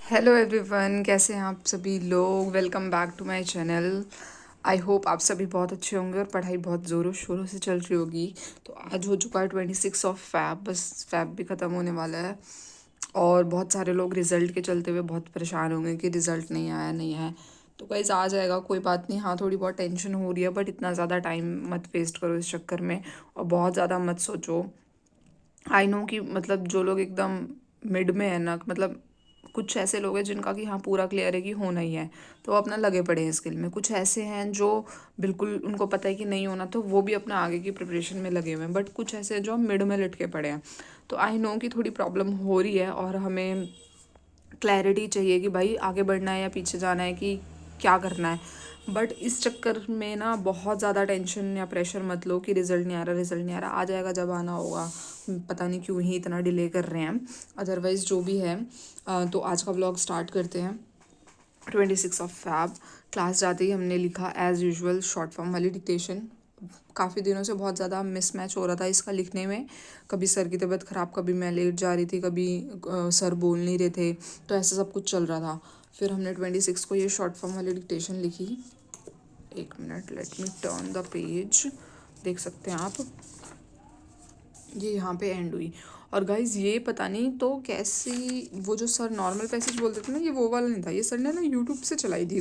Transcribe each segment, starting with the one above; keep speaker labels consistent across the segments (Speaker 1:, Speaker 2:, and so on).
Speaker 1: Hello everyone, कैसे हैं आप सभी लोग। Welcome back to my channel. I hope आप सभी बहुत अच्छे होंगे और पढ़ाई बहुत ज़ोरों शोरों से चल रही होगी। तो आज हो चुका है 26 ऑफ फैब, बस फैब भी ख़त्म होने वाला है और बहुत सारे लोग रिज़ल्ट के चलते हुए बहुत परेशान होंगे कि रिज़ल्ट नहीं आया नहीं है। तो गाइस आ जाएगा, कोई बात नहीं। हाँ, थोड़ी बहुत टेंशन हो रही है बट इतना ज़्यादा टाइम मत वेस्ट करो इस चक्कर में और बहुत ज़्यादा मत सोचो। आई नो कि मतलब जो लोग एकदम मिड में है ना, मतलब कुछ ऐसे लोग हैं जिनका कि हाँ पूरा क्लियर है कि होना ही है, तो वो अपना लगे पड़े हैं स्किल में। कुछ ऐसे हैं जो बिल्कुल उनको पता है कि नहीं होना, तो वो भी अपना आगे की प्रिपरेशन में लगे हुए हैं। बट कुछ ऐसे हैं जो मिड में लटके पड़े हैं। तो आई नो कि थोड़ी प्रॉब्लम हो रही है और हमें क्लैरिटी चाहिए कि भाई आगे बढ़ना है या पीछे जाना है, कि क्या करना है। बट इस चक्कर में ना बहुत ज़्यादा टेंशन या प्रेशर मत लो कि रिज़ल्ट नहीं आ रहा, रिज़ल्ट नहीं आ रहा। आ जाएगा जब आना होगा। पता नहीं क्यों ही इतना डिले कर रहे हैं। अदरवाइज़ जो भी है, तो आज का व्लॉग स्टार्ट करते हैं। 26 ऑफ फैब क्लास जाते ही हमने लिखा एज़ यूजुअल शॉर्ट फॉर्म वाली डिक्टेशन। काफ़ी दिनों से बहुत ज़्यादा मिसमैच हो रहा था इसका लिखने में। कभी सर की तबीयत ख़राब, कभी मैं लेट जा रही थी, कभी सर बोल नहीं रहे थे, तो ऐसा सब कुछ चल रहा था। फिर हमने 26 को ये शॉर्ट फॉर्म वाली डिक्टेशन लिखी। एक minute, let me turn the page. देख सकते हैं आप, ये यहाँ पे एंड हुई। और गाइज ये पता नहीं तो कैसी, वो जो सर नॉर्मल पैसेज बोलते थे ना, ये वो वाला नहीं था। ये सर ने ना यूट्यूब से चलाई थी,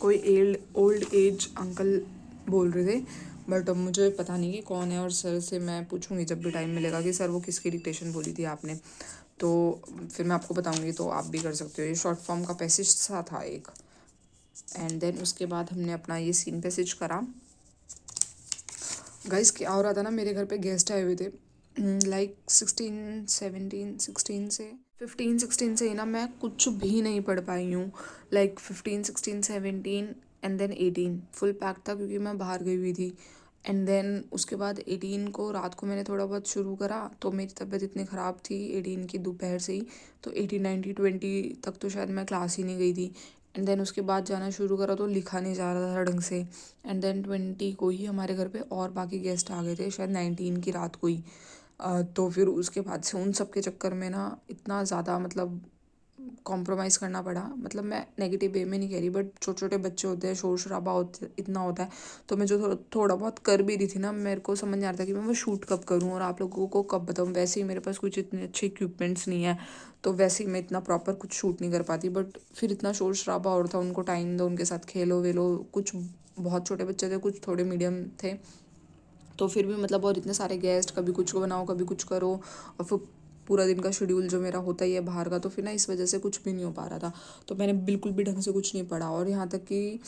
Speaker 1: कोई ओल्ड एज अंकल बोल रहे थे। बट अब मुझे पता नहीं कि कौन है, और सर से मैं पूछूंगी जब भी टाइम मिलेगा कि सर वो किसकी डिक्टेशन बोली थी आपने, तो फिर मैं आपको बताऊंगी, तो आप भी कर सकते हो। ये शॉर्ट फॉर्म का पैसेज सा था एक। एंड देन उसके बाद हमने अपना ये सीन पैसेज करा। गाइस क्या हो रहा था ना, मेरे घर पे गेस्ट आए हुए थे। लाइक 15 16 से ही ना मैं कुछ भी नहीं पढ़ पाई हूँ। Like 15 16 17 and then 18 full pack था क्योंकि मैं बाहर गई हुई थी। एंड देन उसके बाद 18 को रात को मैंने थोड़ा बहुत शुरू करा, तो मेरी तबीयत इतनी ख़राब थी 18 की दोपहर से ही, तो 18 19 20 तक तो शायद मैं क्लास ही नहीं गई थी। एंड देन उसके बाद जाना शुरू करा तो लिखा नहीं जा रहा था ढंग से। एंड देन 20 को ही हमारे घर पे और बाकी गेस्ट आ गए थे, शायद 19 की रात को ही। तो फिर उसके बाद से उन सब के चक्कर में ना इतना ज़्यादा मतलब कॉम्प्रोमाइज़ करना पड़ा। मतलब मैं नेगेटिव वे में नहीं कह रही, बट छोटे छोटे बच्चे होते हैं, शोर शराबा होते इतना होता है। तो मैं जो थोड़ा बहुत कर भी रही थी ना, मेरे को समझ नहीं आ रहा था कि मैं वो शूट कब करूँ और आप लोगों को कब बताऊँ। वैसे ही मेरे पास कुछ इतने अच्छे इक्विपमेंट्स नहीं है, तो वैसे ही मैं इतना प्रॉपर कुछ शूट नहीं कर पाती। बट फिर इतना शोर शराबा हो रहा था, उनको टाइम दो, उनके साथ खेलो वेलो। कुछ बहुत छोटे बच्चे थे, कुछ थोड़े मीडियम थे, तो फिर भी मतलब, और इतने सारे गेस्ट, कभी कुछ को बनाओ कभी कुछ करो, और फिर पूरा दिन का शेड्यूल जो मेरा होता ही है बाहर का, तो फिर ना इस वजह से कुछ भी नहीं हो पा रहा था। तो मैंने बिल्कुल भी ढंग से कुछ नहीं पढ़ा। और यहाँ तक कि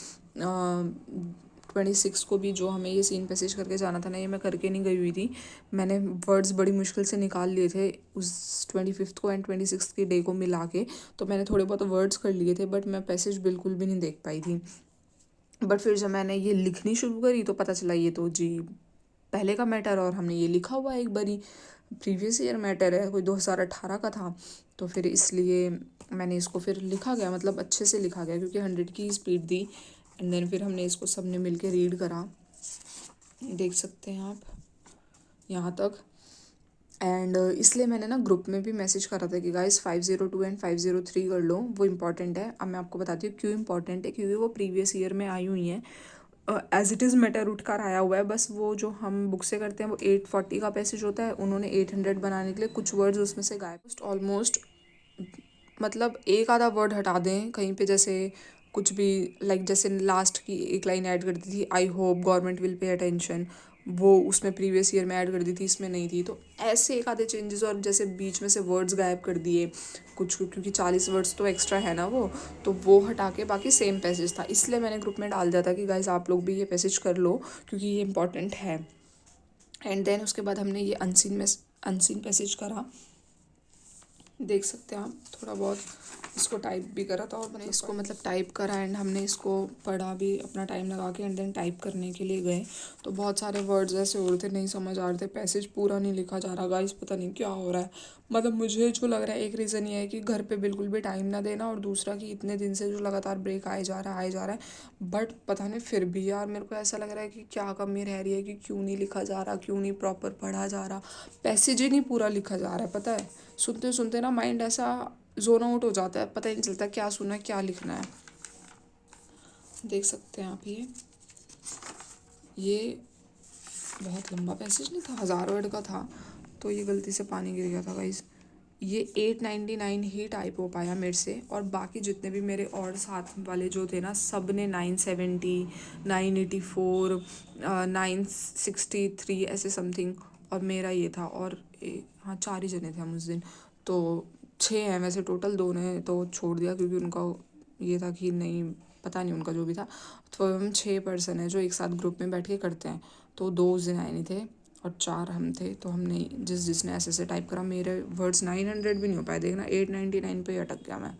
Speaker 1: 26 को भी जो हमें ये सीन पैसेज करके जाना था ना, ये मैं करके नहीं गई हुई थी। मैंने वर्ड्स बड़ी मुश्किल से निकाल लिए थे उस 25 को एंड 26 के डे को मिला के। तो मैंने थोड़े बहुत वर्ड्स कर लिए थे, बट मैं पैसेज बिल्कुल भी नहीं देख पाई थी। बट फिर जब मैंने ये लिखनी शुरू करी तो पता चला ये तो जी पहले का मैटर, और हमने ये लिखा हुआ एक बारी प्रीवियस ईयर मैटर है, कोई 2018 का था। तो फिर इसलिए मैंने इसको फिर लिखा गया, मतलब अच्छे से लिखा गया क्योंकि 100 की स्पीड दी। एंड देन फिर हमने इसको सब ने मिल के रीड करा। देख सकते हैं आप यहाँ तक। एंड इसलिए मैंने ना ग्रुप में भी मैसेज करा था कि गाइस 502 एंड 503 कर लो, वो इम्पॉर्टेंट है। अब मैं आपको बताती हूँ क्यों इम्पॉर्टेंट है, क्योंकि वो प्रीवियस ईयर में आई हुई हैं। एज इट इज़ मैटर उठ कर आया हुआ है, बस वो जो हम बुक से करते हैं वो 840 का पैसेज होता है, उन्होंने 800 बनाने के लिए कुछ वर्ड्स उसमें से गायब ऑलमोस्ट। मतलब एक आधा वर्ड हटा दें कहीं पे, जैसे कुछ भी, लाइक जैसे लास्ट की एक लाइन ऐड कर दी थी, I hope government will pay attention, वो उसमें प्रीवियस ईयर में ऐड कर दी थी, इसमें नहीं थी। तो ऐसे एक आधे चेंजेस, और जैसे बीच में से वर्ड्स गायब कर दिए कुछ, क्योंकि 40 वर्ड्स तो एक्स्ट्रा है ना तो वो हटा के बाकी सेम पैसेज था। इसलिए मैंने ग्रुप में डाल दिया था कि गाइज आप लोग भी ये पैसेज कर लो क्योंकि ये इंपॉर्टेंट है। एंड देन उसके बाद हमने ये अनसीन पैसेज करा। देख सकते हैं आप, थोड़ा बहुत इसको टाइप भी करा था, और मैंने इसको मतलब टाइप करा एंड हमने इसको पढ़ा भी अपना टाइम लगा के। एंड देन टाइप करने के लिए गए तो बहुत सारे वर्ड्स ऐसे हो रहे थे, नहीं समझ आ रहे थे, पैसेज पूरा नहीं लिखा जा रहा। गाइस पता नहीं क्या हो रहा है। मतलब मुझे जो लग रहा है, एक रीज़न ये है कि घर पे बिल्कुल भी टाइम ना देना, और दूसरा कि इतने दिन से जो लगातार ब्रेक आए जा रहा है। बट पता नहीं फिर भी यार मेरे को ऐसा लग रहा है कि क्या कमी रह रही है, कि क्यों नहीं लिखा जा रहा, क्यों नहीं प्रॉपर पढ़ा जा रहा, पैसेज ही नहीं पूरा लिखा जा रहा है। पता है, सुनते सुनते ना माइंड ऐसा जोन आउट हो जाता है, पता ही नहीं चलता क्या सुना है क्या लिखना है। देख सकते हैं आप, ये बहुत लंबा पैसेज नहीं था, 1000 वर्ड का था, तो ये गलती से पानी गिर गया था गाइस। ये 899 ही टाइप हो पाया मेरे से, और बाकी जितने भी मेरे और साथ वाले जो थे ना, सब ने 970, 984, 963 ऐसे समथिंग, और मेरा ये था। और हाँ, 4 ही जने थे हम उस दिन, तो 6 हैं वैसे टोटल। 2 ने तो छोड़ दिया क्योंकि उनका ये था कि नहीं, पता नहीं उनका जो भी था। तो हम 6 पर्सन हैं जो एक साथ ग्रुप में बैठ के करते हैं। तो 2 उस दिन आए नहीं थे और 4 हम थे, तो हमने जिसने ऐसे टाइप करा, मेरे वर्ड्स 900 भी नहीं हो पाए, देखना 899 पे ही अटक गया मैं।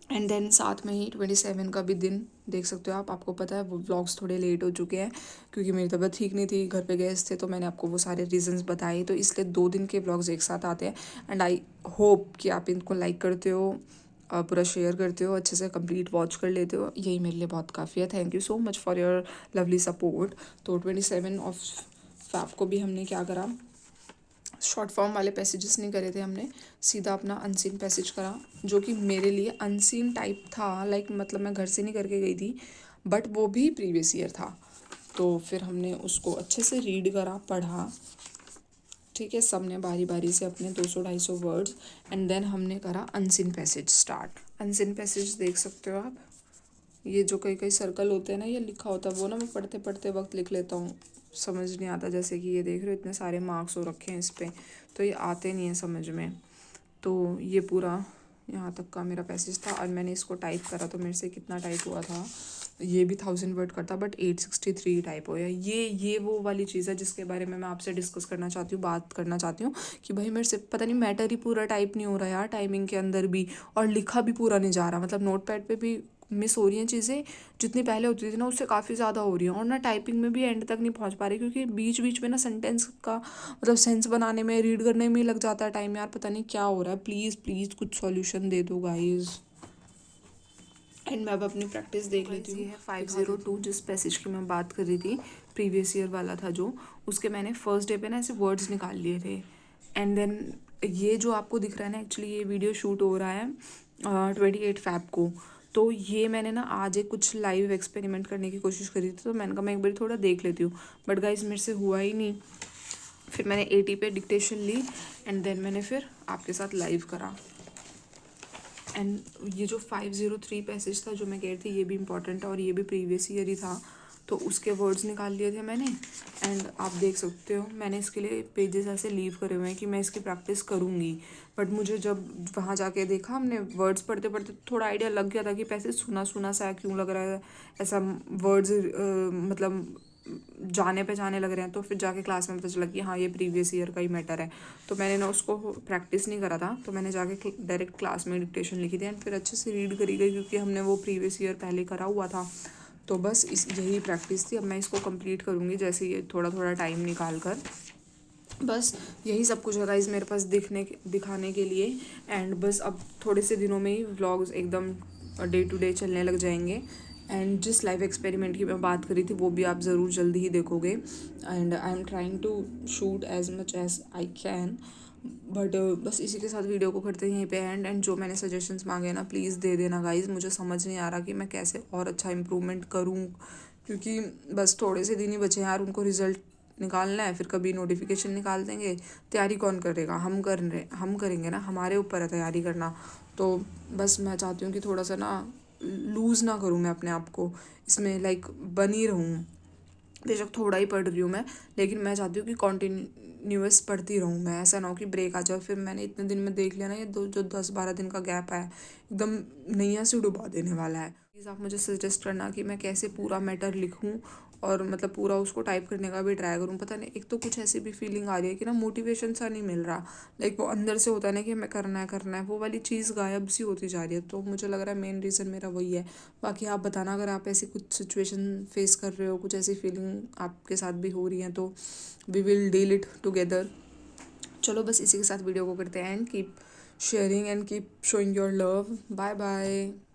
Speaker 1: एंड देन साथ में ही 27 का भी दिन देख सकते हो आप। आपको पता है वो व्लॉग्स थोड़े लेट हो चुके हैं क्योंकि मेरी तबीयत ठीक नहीं थी, घर पे गेस्ट थे, तो मैंने आपको वो सारे रीजंस बताए, तो इसलिए 2 दिन के व्लॉग्स एक साथ आते हैं। एंड आई होप कि आप इनको लाइक करते हो, पूरा शेयर करते हो, अच्छे से कंप्लीट वॉच कर लेते हो, यही मेरे लिए बहुत काफ़ी है। Thank you so much for your lovely support. तो 27 ऑफ फैब को भी हमने क्या करा, शॉर्ट फॉर्म वाले पैसेजेस नहीं करे थे हमने, सीधा अपना अनसीन पैसेज करा, जो कि मेरे लिए अनसीन टाइप था। लाइक मतलब मैं घर से नहीं करके गई थी, बट वो भी प्रीवियस ईयर था। तो फिर हमने उसको अच्छे से रीड करा, पढ़ा, ठीक है, सब ने बारी बारी से अपने 200-250 वर्ड्स, एंड देन हमने करा unseen passage start. Unseen passage देख सकते हो आप, ये जो कई कई सर्कल होते हैं ना, ये लिखा होता है, वो ना मैं पढ़ते पढ़ते वक्त लिख लेता हूँ, समझ नहीं आता। जैसे कि ये देख रहे हो इतने सारे मार्क्स हो रखे हैं इस पर, तो ये आते नहीं है समझ में। तो ये पूरा यहाँ तक का मेरा पैसेज था, और मैंने इसको टाइप करा तो मेरे से कितना टाइप हुआ था, ये भी 1000 वर्ड का था, बट 863 टाइप हो गया। ये वो वाली चीज़ है जिसके बारे में मैं आपसे डिस्कस करना चाहती हूँ, बात करना चाहती हूँ कि भाई मेरे से पता नहीं मैटर ही पूरा टाइप नहीं हो रहा यार, टाइमिंग के अंदर भी, और लिखा भी पूरा नहीं जा रहा, मतलब नोट पैड पर भी मिस हो रही हैं चीज़ें, जितनी पहले होती थी ना उससे काफ़ी ज़्यादा हो रही हैं, और ना टाइपिंग में भी एंड तक नहीं पहुंच पा रही, क्योंकि बीच बीच में ना सेंटेंस का मतलब सेंस बनाने में, रीड करने में लग जाता है टाइम यार, पता नहीं क्या हो रहा है। प्लीज़ प्लीज़ कुछ सॉल्यूशन दे दो गाइस। एंड मैं अब अपनी प्रैक्टिस देख लेती हूँ। ये है 502, जिस पैसेज की मैं बात कर रही थी, प्रीवियस ईयर वाला था जो, उसके मैंने फर्स्ट डे पे ना ऐसे वर्ड्स निकाल लिए थे। एंड देन ये जो आपको दिख रहा है ना, एक्चुअली ये वीडियो शूट हो रहा है 28 फैब को। तो ये मैंने ना आज एक कुछ लाइव एक्सपेरिमेंट करने की कोशिश करी थी, तो मैंने कहा मैं एक बार थोड़ा देख लेती हूँ, बट गाइज मेरे से हुआ ही नहीं। फिर मैंने 80 पे डिक्टेशन ली, एंड देन मैंने फिर आपके साथ लाइव करा। एंड ये जो 503 पैसेज था जो मैं कह रही थी, ये भी इम्पॉर्टेंट है, और ये भी प्रीवियस ईयर ही था, तो उसके वर्ड्स निकाल लिए थे मैंने। एंड आप देख सकते हो मैंने इसके लिए पेजेस ऐसे लीव करे हुए हैं कि मैं इसकी प्रैक्टिस करूँगी, बट मुझे जब वहाँ जाके देखा, हमने वर्ड्स पढ़ते पढ़ते थोड़ा आइडिया लग गया था कि पैसेज सुना सुना सा क्यों लग रहा है, ऐसा वर्ड्स मतलब जाने पे जाने लग रहे हैं। तो फिर जाके क्लास में पता चला कि हाँ ये प्रीवियस ईयर का ही मैटर है, तो मैंने ना उसको प्रैक्टिस नहीं करा था, तो मैंने जाके डायरेक्ट क्लास में डिक्टेशन लिखी थी, एंड फिर अच्छे से रीड करी गई क्योंकि हमने वो प्रीवियस ईयर पहले करा हुआ था। तो बस यही प्रैक्टिस थी। अब मैं इसको कंप्लीट करूँगी जैसे ये थोड़ा थोड़ा टाइम निकाल कर। बस यही सब कुछ है गाइस मेरे पास दिखाने के लिए। एंड बस अब थोड़े से दिनों में ही व्लॉग्स एकदम डे टू डे चलने लग जाएंगे। एंड जिस लाइव एक्सपेरिमेंट की मैं बात करी थी वो भी आप ज़रूर जल्दी ही देखोगे। And I am trying to shoot as much as I can, but बस इसी के साथ वीडियो को करते हैं यहीं पे एंड जो मैंने सजेशंस मांगे ना प्लीज़ दे देना गाइज। मुझे समझ नहीं आ रहा कि मैं कैसे और अच्छा इम्प्रूवमेंट करूँ, क्योंकि बस थोड़े से दिन ही बचे हैं यार, उनको रिज़ल्ट निकालना है, फिर कभी नोटिफिकेशन निकाल देंगे। तैयारी कौन करेगा, हम करेंगे ना, हमारे ऊपर है तैयारी करना। तो बस मैं चाहती हूँ कि थोड़ा सा ना लूज़ ना करूँ मैं अपने आप को इसमें, लाइक बनी रहूँ। बेशक थोड़ा ही पढ़ रही हूँ मैं, लेकिन मैं चाहती हूँ कि कॉन्टीन्यूअस पढ़ती रहूँ मैं, ऐसा ना हो कि ब्रेक आ जाए। फिर मैंने इतने दिन में देख लिया ना, ये जो 10-12 दिन का गैप है एकदम नैया से डुबा देने वाला है। प्लीज़ आप मुझे सजेस्ट करना कि मैं कैसे पूरा मैटर लिखूँ, और मतलब पूरा उसको टाइप करने का भी ट्राई करूँ। पता नहीं, एक तो कुछ ऐसी भी फीलिंग आ रही है कि ना मोटिवेशन सा नहीं मिल रहा, लाइक वो अंदर से होता है ना कि हमें करना है, वो वाली चीज़ गायब सी होती जा रही है। तो मुझे लग रहा है मेन रीज़न मेरा वही है। बाकी आप बताना अगर आप ऐसी कुछ सिचुएशन फेस कर रहे हो, कुछ ऐसी फीलिंग आपके साथ भी हो रही है, तो we will deal it together. चलो बस इसी के साथ वीडियो को करते हैं and keep sharing and keep showing your love. Bye bye.